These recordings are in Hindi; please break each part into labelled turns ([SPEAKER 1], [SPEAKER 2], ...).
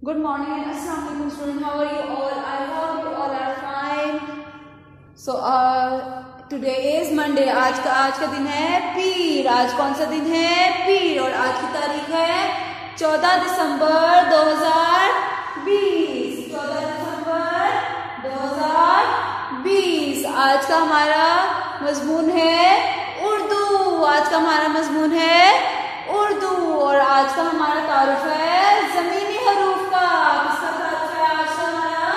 [SPEAKER 1] Good morning and Assalamualaikum students. How are you all? I hope you all are fine. So today is Monday. आज का दिन है पीर. आज कौन सा दिन है? पीर. और आज की तारीख है 14 दिसंबर 2020. 14 दिसंबर 2020. आज का हमारा मजमून है उर्दू. आज का हमारा मजमून है उर्दू. और आज का हमारा तारुफ है जमीनी हरूफ का. किसका तारुफ है आज का हमारा?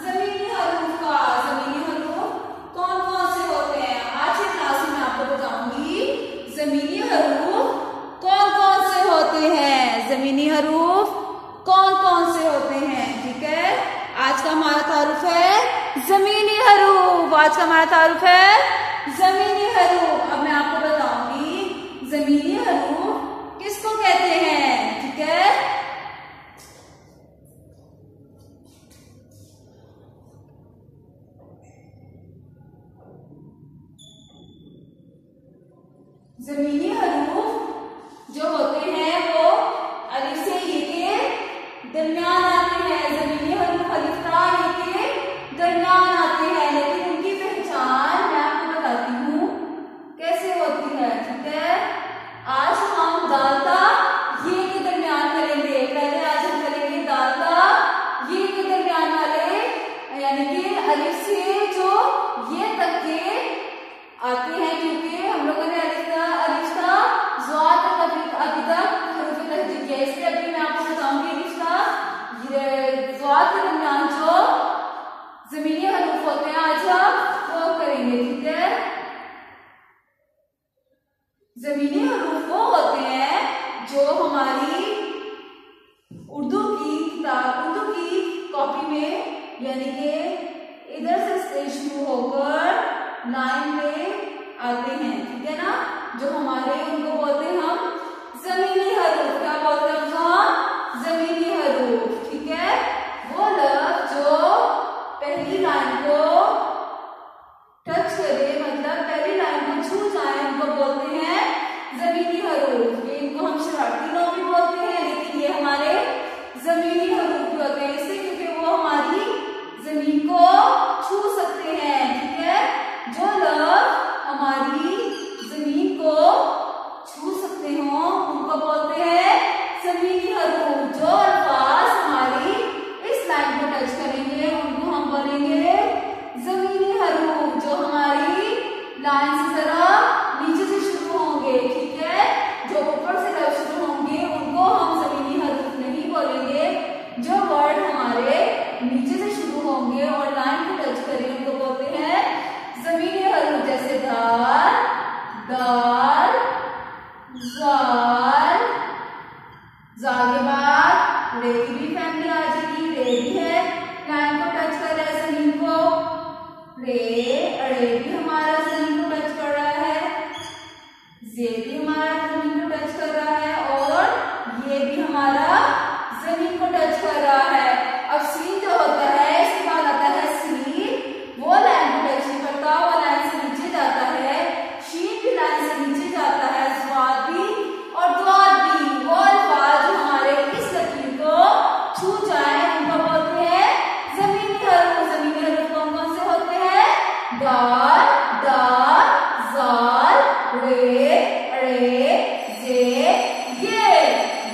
[SPEAKER 1] जमीनी हरूफ का. जमीनी हरूफ कौन कौन से होते हैं? आज की क्लास में मैं आपको बताऊंगी जमीनी हरूफ कौन कौन से होते हैं. जमीनी हरूफ कौन कौन से होते हैं. ठीक है, आज का हमारा तारुफ है जमीनी हरूफ. आज का हमारा तारुफ है जमीनी हरूफ. अब मैं आपको बताऊंगी जमीनी हरूफ किसको कहते हैं. ठीक है, जमीनी हरूफ जो होते हैं वो अलिफ से ये के दरमियान आते हैं. जमीनी हरूफ अलिफ ता ये के दरमियान आते हैं, लेकिन उनकी पहचान मैं आपको बताती हूँ कैसे होती है. ठीक है, आज हम दालता ये के दरमियान करेंगे. पहले आज हम करेंगे दालता ये के दरमियान वाले, यानी कि अलिफ से जो ये तक के आते हैं, क्योंकि हम लोगों ने अलिफ का ज़्वा तक अभी तक हरूफ तहजीब किया. इसलिए अभी मैं आपको बताऊंगी अलिफ का ज़्वा के दरमियान जो जमीनी हरूफ होते हैं आज हम वो करेंगे. ठीक है, जमीनी हरूफ वो होते हैं जो हमारी उर्दू की कॉपी में, यानी कि इधर से शुरू होकर लाइन में आते हैं. ठीक है ना, जो हमारे उनको बोलते हैं हम जमीनी हरूफ. क्या बोलते हैं हम? जमीनी हरूफ. ठीक है, वो लफ्ज जो पहली लाइन को टच करे, मतलब पहली लाइन को छू जाए, उनको बोलते हैं जमीनी हरूफ. इनको हम शरारती नौ भी बोलते हैं, लेकिन ये हमारे जमीनी हरूफ भी होते हैं. इससे क्योंकि वो हमारी जमीन को छू सकते हैं. ठीक है, जो लफ्ज हमारी जमीन को छू सकते हो उनको बोलते हैं जमीनी हरूफ. जो अल्फाज हमारी इस लाइन को टच करेंगे उनको हम बोलेंगे जमीनी हरूफ. जो हमारी लाइन से जरा नीचे से शुरू होंगे, ठीक है, जो ऊपर से लफ्ज शुरू होंगे उनको हम जमीनी हरूफ नहीं बोलेंगे. जो वर्ड हमारे नीचे से शुरू होंगे और लाइन को टच करें उनको बोलते हैं जमीनी हरूफ. जैसे दाल, दाल, जाल. जाल के बाद रे की भी फैमिली आ जाएगी. रे भी है, लाइन को टच कर रहा है जमीन को. रे अड़े भी हमारा जमीन को टच कर रहा है. जे भी हमारा जमीन को टच कर रहा है, और ये भी हमारा जमीन को टच कर रहा है. अब सीन जो होता है, इसके बाद आता है सीन. वो लाइन को टच नहीं करता, वो लाइन से नीचे जाता है. शीन भी लाइन से नीचे जाता है. स्वाद भी और द्वाद भी. वो अल्फाज जो हमारे इस लकीर को छू जाए उनको बोलते हैं जमीनी हरूफ. जमीनी हरूफ कौन कौन से होते हैं? दाल, दाल, जाल, रे, अड़े, जे, ये.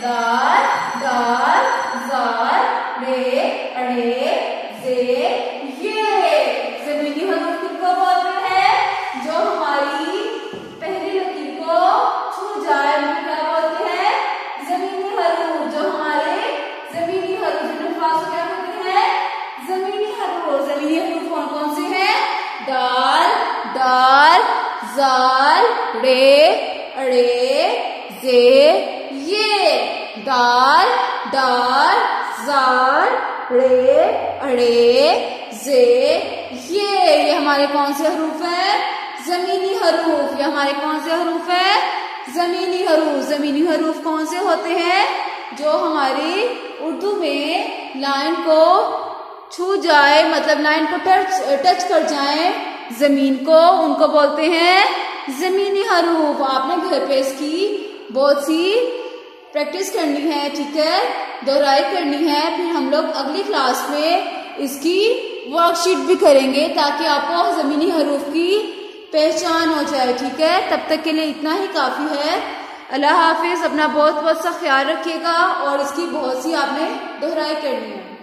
[SPEAKER 1] दाल, दाल, जाल, रे, अड़े, जे, ये. जमीनी हरूफ किनको बोलते हैं? जो हमारी पहली लकीर को छू जाए उनको क्या बोलते हैं? जमीनी हरूफ. जो हमारे जमीनी हरूफ इन अल्फाज को क्या कहते हैं? जमीनी हरूफ. जमीनी हरूफ कौन कौन से हैं? दाल, दाल, जाल, रे, अड़े, जे, ये. दाल, दाल, जाल, रे, अड़े, जे, ये हमारे कौन से हरूफ है? जमीनी हरूफ. ये हमारे कौन से हरूफ है? जमीनी हरूफ. जमीनी हरूफ कौन से होते हैं? जो हमारी उर्दू में लाइन को छू जाए, मतलब लाइन को टच कर जाए जमीन को, उनको बोलते हैं जमीनी हरूफ. आपने घर पे इसकी बहुत सी प्रैक्टिस करनी है, ठीक है, दोहराई करनी है। फिर हम लोग अगली क्लास में इसकी वर्कशीट भी करेंगे ताकि आपको ज़मीनी हरूफ की पहचान हो जाए, ठीक है। तब तक के लिए इतना ही काफ़ी है। अल्लाह हाफिज़। अपना बहुत बहुत सा ख्याल रखिएगा और इसकी बहुत सी आपने दोहराई करनी है।